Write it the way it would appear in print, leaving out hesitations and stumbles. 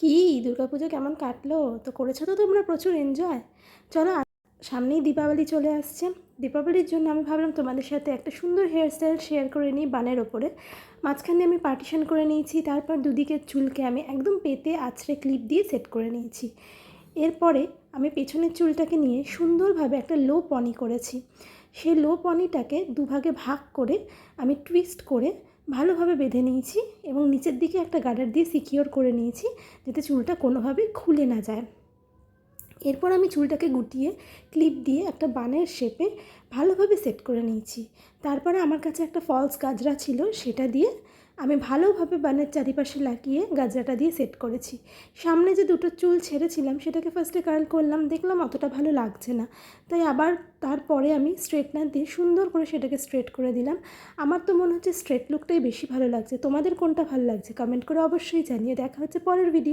কি দুর্গাপুজো কেমন কাটলো? তো করেছো তো তোমরা প্রচুর এনজয়। চলো সামনেই দীপাবলি চলে আসছে। দীপাবলির জন্য আমি ভাবলাম তোমাদের সাথে একটা সুন্দর হেয়ারস্টাইল শেয়ার করে নিই বানের ওপরে। মাঝখানে আমি পার্টিশন করে নিয়েছি, তারপর দুদিকের চুলকে আমি একদম পেতে আছড়ে ক্লিপ দিয়ে সেট করে নিয়েছি। এরপরে আমি পেছনের চুলটাকে নিয়ে সুন্দরভাবে একটা লো পনি করেছি। সেই লো পনিটাকে দুভাগে ভাগ করে আমি টুইস্ট করে ভালোভাবে বেঁধে নিয়েছি এবং নিচের দিকে একটা গার্ডার দিয়ে সিকিওর করে নিয়েছি যাতে চুলটা কোনোভাবেই খুলে না যায়। এরপর আমি চুলটাকে গুটিয়ে ক্লিপ দিয়ে একটা বানের শেপে ভালোভাবে সেট করে নিয়েছি। তারপরে আমার কাছে একটা ফলস গাজরা ছিল, সেটা দিয়ে আমি ভালোভাবে বানের চারিপাশে লাগিয়ে গাজরাটা দিয়ে সেট করেছি। সামনে যে দুটো চুল ছেড়েছিলাম সেটাকে ফার্স্টে কার্ল করলাম, দেখলাম অতটা ভালো লাগছে না, তাই আবার তারপরে আমি স্ট্রেটনার দিয়ে সুন্দর করে সেটাকে স্ট্রেট করে দিলাম। আমার তো মনে হচ্ছে স্ট্রেট লুকটাই বেশি ভালো লাগছে। তোমাদের কোনটা ভালো লাগছে কমেন্ট করে অবশ্যই জানিয়ে। দেখা হচ্ছে পরের ভিডিও।